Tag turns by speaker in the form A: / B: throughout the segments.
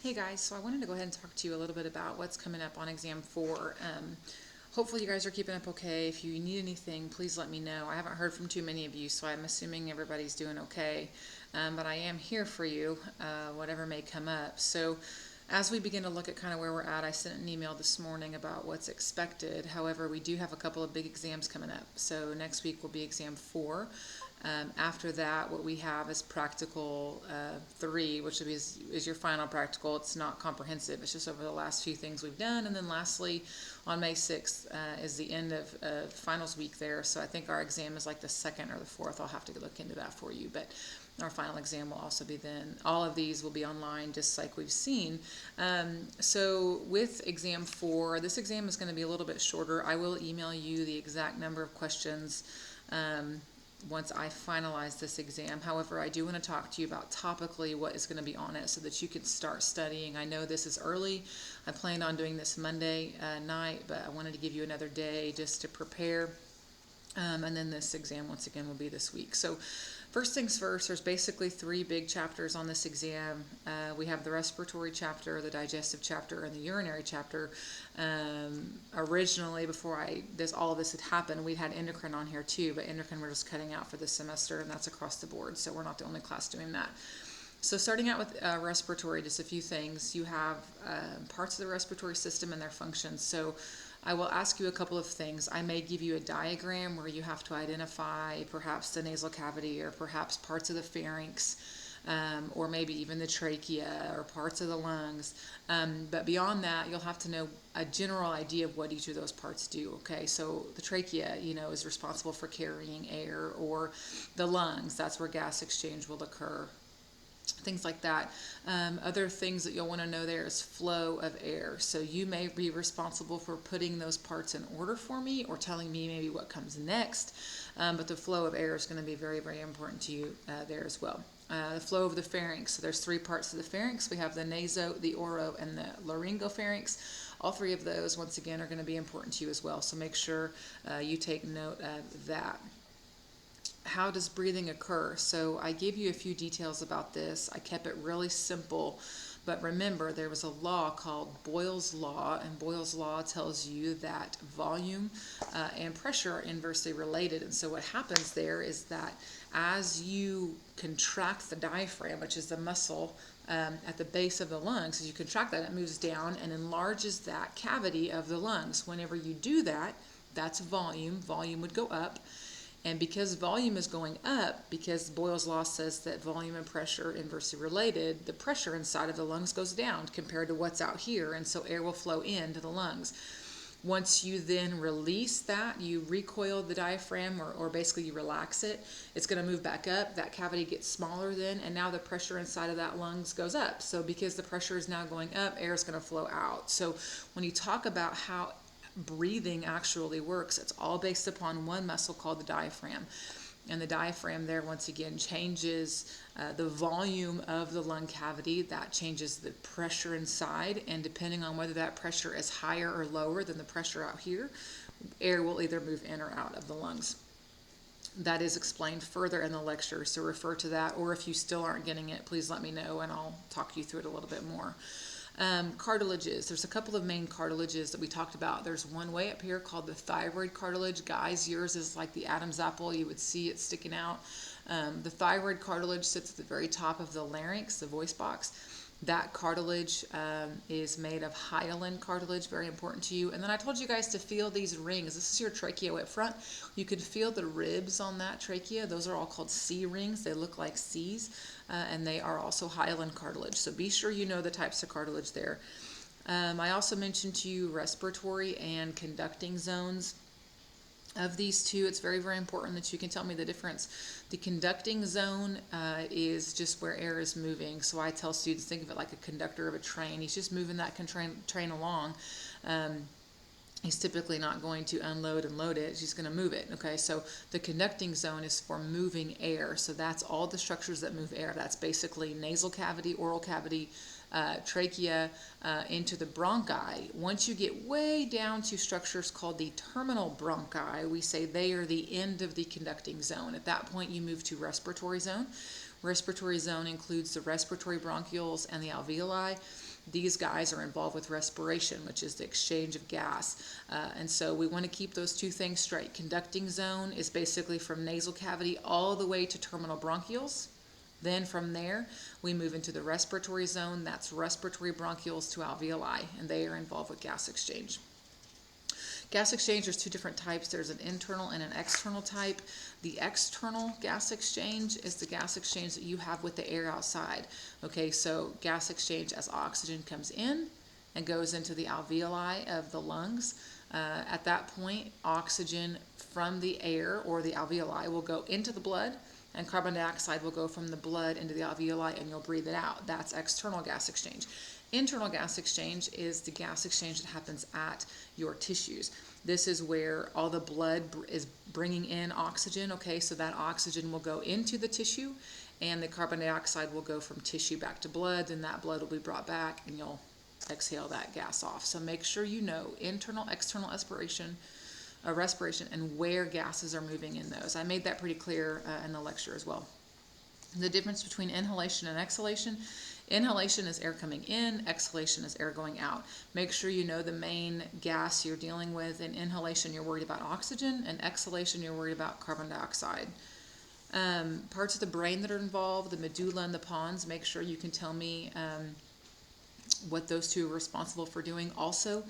A: Hey guys, so I wanted to go ahead and talk to you a little bit about what's coming up on exam 4. Hopefully you guys are keeping up okay. If you need anything, please let me know. I haven't heard from too many of you, so I'm assuming everybody's doing okay. But I am here for you, whatever may come up. So as we begin to look at kind of where we're at, I sent an email this morning about what's expected. However, we do have a couple of big exams coming up. So next week will be exam 4. After that, what we have is practical 3, which is your final practical. It's not comprehensive. It's just over the last few things we've done. And then lastly, on May 6th is the end of finals week there. So I think our exam is like the 2nd or the 4th. I'll have to look into that for you. But our final exam will also be then. All of these will be online just like we've seen. So with exam 4, this exam is going to be a little bit shorter. I will email you the exact number of questions once I finalize this exam. However, I do want to talk to you about topically what is going to be on it so that you can start studying. I know this is early. I planned on doing this Monday night, but I wanted to give you another day just to prepare. And then this exam, once again, will be this week. So first things first, there's basically 3 big chapters on this exam. We have the respiratory chapter, the digestive chapter, and the urinary chapter. Originally, before all of this had happened, we had endocrine on here too, but endocrine we're just cutting out for this semester, and that's across the board, so we're not the only class doing that. So starting out with respiratory, just a few things. You have parts of the respiratory system and their functions. So I will ask you a couple of things. I may give you a diagram where you have to identify perhaps the nasal cavity or perhaps parts of the pharynx, or maybe even the trachea or parts of the lungs. But beyond that, you'll have to know a general idea of what each of those parts do. Okay, so the trachea, is responsible for carrying air, or the lungs, that's where gas exchange will occur. Things like that. Other things that you'll want to know there is flow of air. So you may be responsible for putting those parts in order for me or telling me maybe what comes next. But the flow of air is going to be very, very important to you there as well. The flow of the pharynx. So there's 3 parts of the pharynx. We have the naso, the oro, and the laryngopharynx. All 3 of those, once again, are going to be important to you as well. So make sure you take note of that. How does breathing occur? So I gave you a few details about this. I kept it really simple, but remember there was a law called Boyle's Law, and Boyle's Law tells you that volume and pressure are inversely related. And so what happens there is that as you contract the diaphragm, which is the muscle at the base of the lungs, as you contract that, it moves down and enlarges that cavity of the lungs. Whenever you do that, that's volume. Volume would go up. And because volume is going up, because Boyle's Law says that volume and pressure are inversely related, the pressure inside of the lungs goes down compared to what's out here, and so air will flow into the lungs. Once you then release that, you recoil the diaphragm, or basically you relax it, it's going to move back up. That cavity gets smaller then, and now the pressure inside of that lungs goes up. So because the pressure is now going up, air is going to flow out. So when you talk about how breathing actually works, it's all based upon one muscle called the diaphragm. And the diaphragm there, once again, changes the volume of the lung cavity. That changes the pressure inside, and depending on whether that pressure is higher or lower than the pressure out here, air will either move in or out of the lungs. That is explained further in the lecture, so refer to that, or if you still aren't getting it, please let me know and I'll talk you through it a little bit more. Cartilages. There's a couple of main cartilages that we talked about. There's one way up here called the thyroid cartilage. Guys, yours is like the Adam's apple. You would see it sticking out. The thyroid cartilage sits at the very top of the larynx, the voice box. That cartilage is made of hyaline cartilage, very important to you. And then I told you guys to feel these rings. This is your trachea up front. You can feel the ribs on that trachea. Those are all called C rings. They look like C's, and they are also hyaline cartilage. So be sure you know the types of cartilage there. I also mentioned to you respiratory and conducting zones. Of these 2, it's very, very important that you can tell me the difference. The conducting zone is just where air is moving. So I tell students, think of it like a conductor of a train. He's just moving that train along. He's typically not going to unload and load it. He's going to move it. Okay, so the conducting zone is for moving air. So that's all the structures that move air. That's basically nasal cavity, oral cavity, trachea, into the bronchi. Once you get way down to structures called the terminal bronchi, we say they are the end of the conducting zone. At that point, you move to respiratory zone. Respiratory zone includes the respiratory bronchioles and the alveoli. these guys are involved with respiration, which is the exchange of gas. And so we want to keep those two things straight. Conducting zone is basically from nasal cavity all the way to terminal bronchioles. Then from there, we move into the respiratory zone. That's respiratory bronchioles to alveoli, and they are involved with gas exchange. Gas exchange, there's two different types. There's an internal and an external type. The external gas exchange is the gas exchange that you have with the air outside. Okay, so gas exchange as oxygen comes in and goes into the alveoli of the lungs. At that point, oxygen from the air or the alveoli will go into the blood, and carbon dioxide will go from the blood into the alveoli, and you'll breathe it out. That's external gas exchange. Internal gas exchange is the gas exchange that happens at your tissues. This is where all the blood is bringing in oxygen, okay? So that oxygen will go into the tissue, and the carbon dioxide will go from tissue back to blood, and that blood will be brought back, and you'll exhale that gas off. So make sure you know internal, external respiration, and where gases are moving in those. I made that pretty clear in the lecture as well. The difference between inhalation and exhalation. Inhalation is air coming in, exhalation is air going out. Make sure you know the main gas you're dealing with. In inhalation, you're worried about oxygen, and exhalation, you're worried about carbon dioxide. Parts of the brain that are involved, the medulla and the pons, make sure you can tell me what those two are responsible for doing. Also,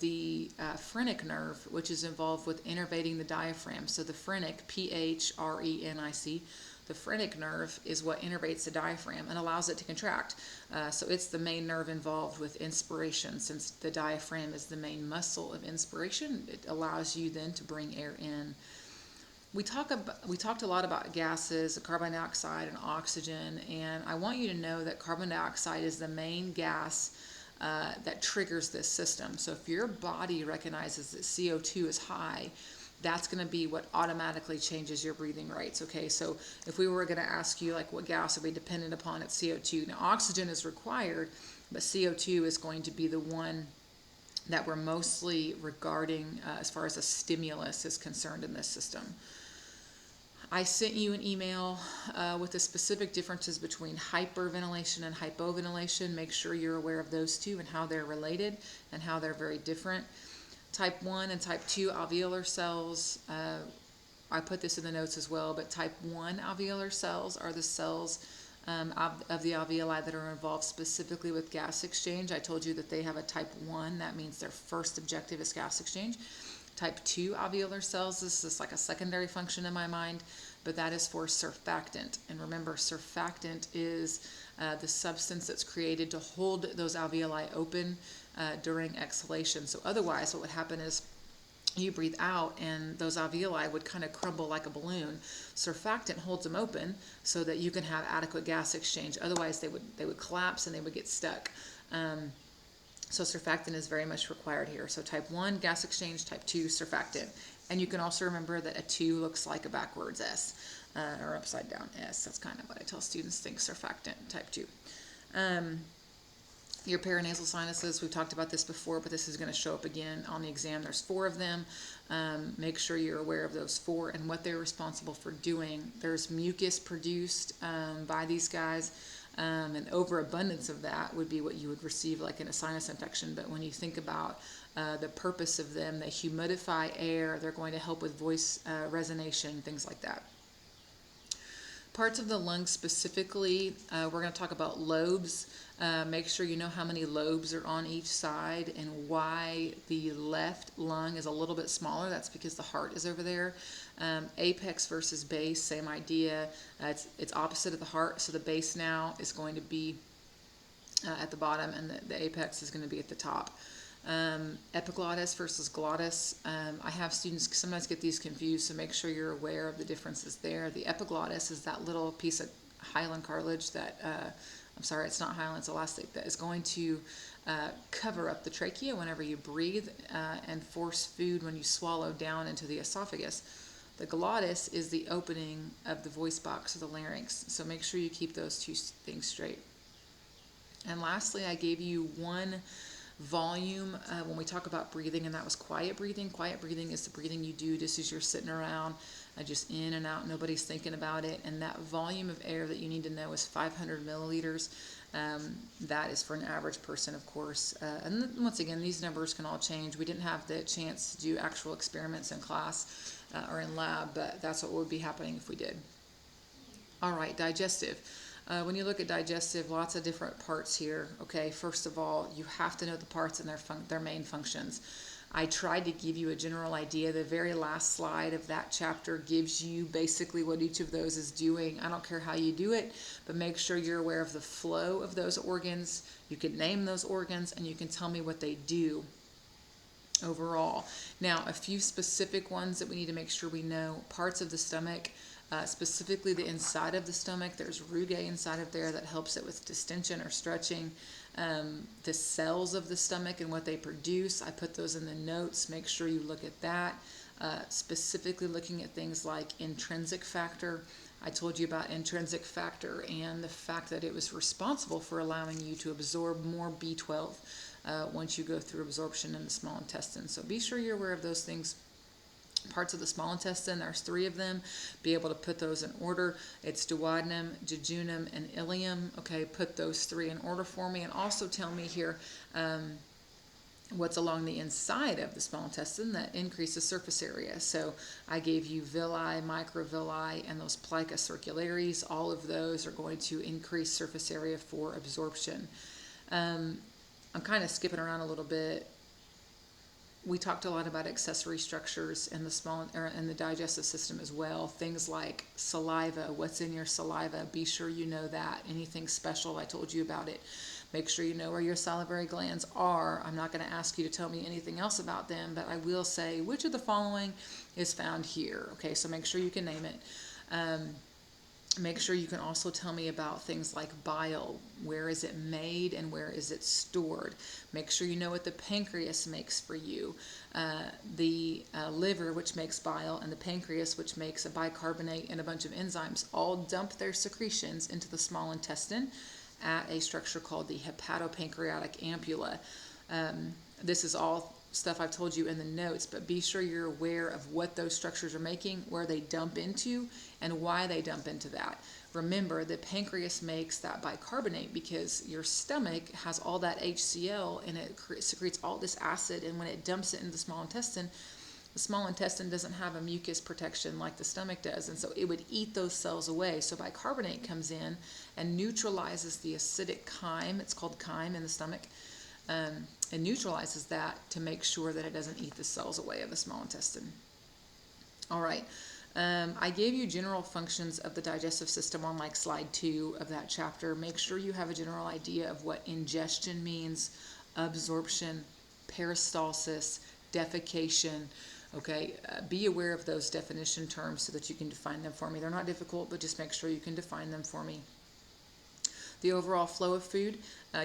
A: the phrenic nerve, which is involved with innervating the diaphragm. So the phrenic, P-H-R-E-N-I-C, the phrenic nerve is what innervates the diaphragm and allows it to contract. So it's the main nerve involved with inspiration. Since the diaphragm is the main muscle of inspiration, it allows you then to bring air in. We talked a lot about gases, carbon dioxide and oxygen, and I want you to know that carbon dioxide is the main gas that triggers this system. So if your body recognizes that CO2 is high, that's going to be what automatically changes your breathing rates. Okay, so if we were going to ask you like what gas are we dependent upon, it's CO2. Now oxygen is required, but CO2 is going to be the one that we're mostly regarding as far as a stimulus is concerned in this system. I sent you an email with the specific differences between hyperventilation and hypoventilation. Make sure you're aware of those two and how they're related and how they're very different. Type 1 and type 2 alveolar cells, I put this in the notes as well, but type 1 alveolar cells are the cells of the alveoli that are involved specifically with gas exchange. I told you that they have a type 1. That means their first objective is gas exchange. Type 2 alveolar cells, this is like a secondary function in my mind, but that is for surfactant. And remember, surfactant is the substance that's created to hold those alveoli open during exhalation. So otherwise what would happen is you breathe out and those alveoli would kind of crumble like a balloon. Surfactant holds them open so that you can have adequate gas exchange. Otherwise they would collapse and they would get stuck. So surfactant is very much required here. So type 1, gas exchange, type 2, surfactant. And you can also remember that a 2 looks like a backwards S, or upside down S. That's kind of what I tell students, think surfactant, type 2. Your paranasal sinuses, we've talked about this before, but this is going to show up again on the exam. There's 4 of them. Make sure you're aware of those 4 and what they're responsible for doing. There's mucus produced by these guys. An overabundance of that would be what you would receive like in a sinus infection. But when you think about the purpose of them, they humidify air, they're going to help with voice resonation, things like that. Parts of the lungs specifically, we're going to talk about lobes. Make sure you know how many lobes are on each side and why the left lung is a little bit smaller. That's because the heart is over there. Apex versus base, same idea. It's opposite of the heart, so the base now is going to be at the bottom and the apex is going to be at the top. Epiglottis versus glottis. I have students sometimes get these confused, so make sure you're aware of the differences there. The epiglottis is that little piece of hyaline cartilage that, I'm sorry, it's not hyaline, it's elastic, that is going to cover up the trachea whenever you breathe and force food when you swallow down into the esophagus. The glottis is the opening of the voice box or the larynx, so make sure you keep those two things straight. And lastly, I gave you one volume when we talk about breathing, and that was quiet breathing. Quiet breathing is the breathing you do just as you're sitting around, just in and out, nobody's thinking about it. And that volume of air that you need to know is 500 milliliters. That is for an average person, of course. And once again, these numbers can all change. We didn't have the chance to do actual experiments in class or in lab, but that's what would be happening if we did. All right, digestive. When you look at digestive, lots of different parts here. Okay, first of all, you have to know the parts and their main functions. I tried to give you a general idea. The very last slide of that chapter gives you basically what each of those is doing. I don't care how you do it, but make sure you're aware of the flow of those organs. You can name those organs and you can tell me what they do overall. Now, a few specific ones that we need to make sure we know. Parts of the stomach, specifically the inside of the stomach. There's rugae inside of there that helps it with distension or stretching. The cells of the stomach and what they produce, I put those in the notes. Make sure you look at that. Specifically looking at things like intrinsic factor. I told you about intrinsic factor and the fact that it was responsible for allowing you to absorb more B12 once you go through absorption in the small intestine. So be sure you're aware of those things. Parts of the small intestine, there's 3 of them. Be able to put those in order. It's duodenum, jejunum, and ileum. Okay, put those 3 in order for me. And also tell me here what's along the inside of the small intestine that increases surface area. So I gave you villi, microvilli, and those plica circularis. All of those are going to increase surface area for absorption. I'm kind of skipping around a little bit. We talked a lot about accessory structures in the digestive system as well. Things like saliva, what's in your saliva. Be sure you know that. Anything special, I told you about it. Make sure you know where your salivary glands are. I'm not going to ask you to tell me anything else about them, but I will say which of the following is found here. Okay, so make sure you can name it. Make sure you can also tell me about things like bile. Where is it made and where is it stored? Make sure you know what the pancreas makes for you. The liver, which makes bile, and the pancreas, which makes a bicarbonate and a bunch of enzymes, all dump their secretions into the small intestine at a structure called the hepatopancreatic ampulla. This is all stuff I've told you in the notes, but be sure you're aware of what those structures are making, where they dump into, and why they dump into that. Remember, the pancreas makes that bicarbonate because your stomach has all that HCl and it secretes all this acid, and when it dumps it into the small intestine doesn't have a mucus protection like the stomach does, and so it would eat those cells away. So bicarbonate comes in and neutralizes the acidic chyme. It's called chyme in the stomach. And neutralizes that to make sure that it doesn't eat the cells away of the small intestine. All right. I gave you general functions of the digestive system on like slide 2 of that chapter. Make sure you have a general idea of what ingestion means, absorption, peristalsis, defecation. Okay, be aware of those definition terms so that you can define them for me. They're not difficult, but just make sure you can define them for me. The overall flow of food,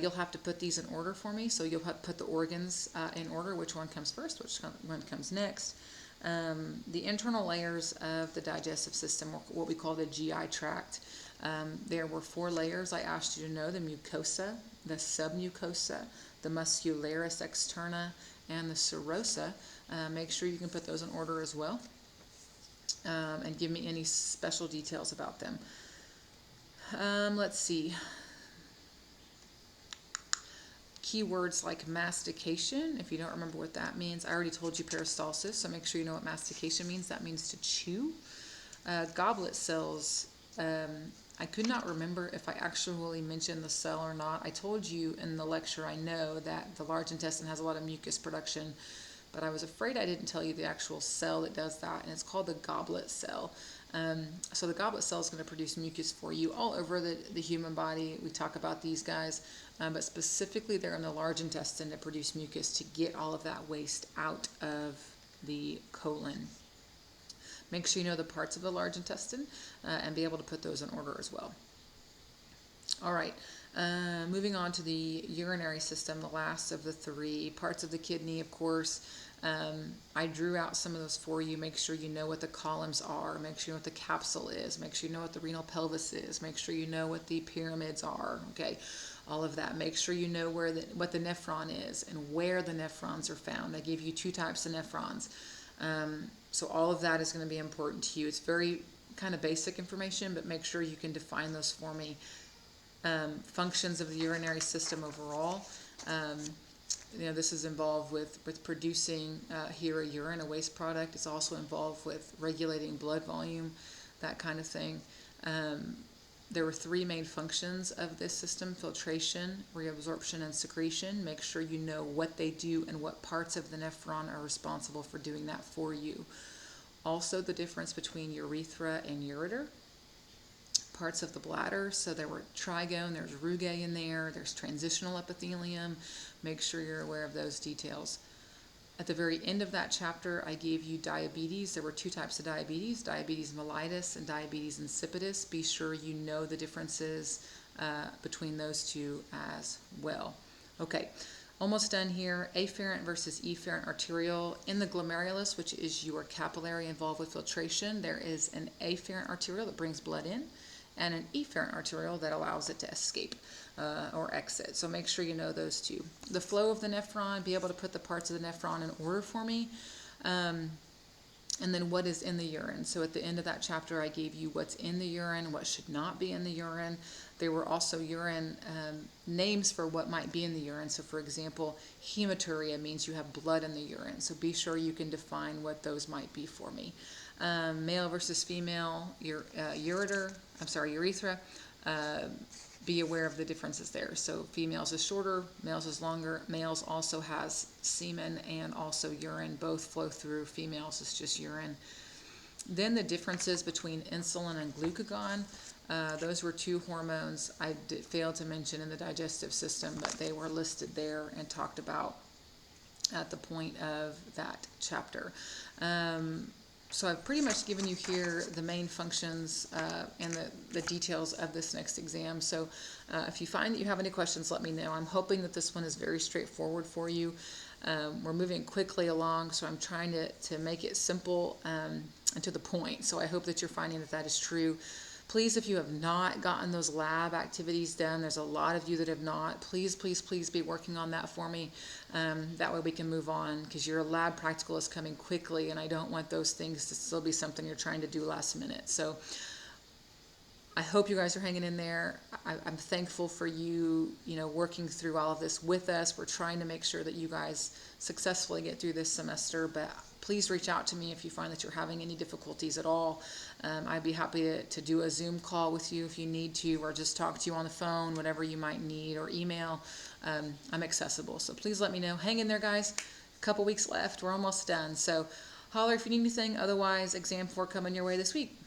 A: you'll have to put these in order for me. So you'll have to put the organs in order, which one comes first, which one comes next. The internal layers of the digestive system, what we call the GI tract. There were 4 layers I asked you to know: the mucosa, the submucosa, the muscularis externa, and the serosa. Make sure you can put those in order as well, and give me any special details about them. Let's see. Keywords like mastication, if you don't remember what that means. I already told you peristalsis, so make sure you know what mastication means. That means to chew. Goblet cells. I could not remember if I actually mentioned the cell or not. I told you in the lecture, I know, that the large intestine has a lot of mucus production, but I was afraid I didn't tell you the actual cell that does that, and it's called the goblet cell. So the goblet cell is going to produce mucus for you all over the human body. We talk about these guys, but specifically they're in the large intestine to produce mucus to get all of that waste out of the colon. Make sure you know the parts of the large intestine and be able to put those in order as well. All right, moving on to the urinary system, the last of the 3. Parts of the kidney, of course. I drew out some of those for you. Make sure you know what the columns are. Make sure you know what the capsule is. Make sure you know what the renal pelvis is. Make sure you know what the pyramids are. Okay, all of that. Make sure you know what the nephron is and where the nephrons are found. I gave you 2 types of nephrons. So all of that is going to be important to you. It's very kind of basic information, but make sure you can define those for me. functions of the urinary system overall. This is involved with producing here a urine, a waste product. It's also involved with regulating blood volume, that kind of thing. There were 3 main functions of this system: filtration, reabsorption, and secretion. Make sure you know what they do and what parts of the nephron are responsible for doing that for you. Also, the difference between urethra and ureter. Parts of the bladder, so there were trigone, there's rugae in there, there's transitional epithelium. Make sure you're aware of those details. At the very end of that chapter, I gave you diabetes. There were 2 types of diabetes: diabetes mellitus and diabetes insipidus. Be sure you know the differences between those 2 as well. Okay, almost done here. Afferent versus efferent arteriole. In the glomerulus, which is your capillary involved with filtration, there is an afferent arteriole that brings blood in, and an efferent arteriole that allows it to escape or exit. So make sure you know those 2. The flow of the nephron, be able to put the parts of the nephron in order for me. And then what is in the urine. So at the end of that chapter, I gave you what's in the urine, what should not be in the urine. There were also urine names for what might be in the urine. So for example, hematuria means you have blood in the urine. So be sure you can define what those might be for me. Male versus female urethra. Be aware of the differences there. So females is shorter, males is longer. Males also has semen and also urine. Both flow through. Females is just urine. Then the differences between insulin and glucagon. Those were 2 hormones I failed to mention in the digestive system, but they were listed there and talked about at the point of that chapter. So I've pretty much given you here the main functions and the details of this next exam. So if you find that you have any questions, let me know. I'm hoping that this one is very straightforward for you. We're moving quickly along, so I'm trying to make it simple and to the point. So I hope that you're finding that that is true. Please, if you have not gotten those lab activities done, there's a lot of you that have not, please, please, please be working on that for me. That way we can move on, because your lab practical is coming quickly, and I don't want those things to still be something you're trying to do last minute. So I hope you guys are hanging in there. I'm thankful for you, working through all of this with us. We're trying to make sure that you guys successfully get through this semester, but please reach out to me if you find that you're having any difficulties at all. I'd be happy to do a Zoom call with you if you need to, or just talk to you on the phone, whatever you might need, or email. I'm accessible, so please let me know. Hang in there, guys. A couple weeks left. We're almost done. So holler if you need anything. Otherwise, exam 4 coming your way this week.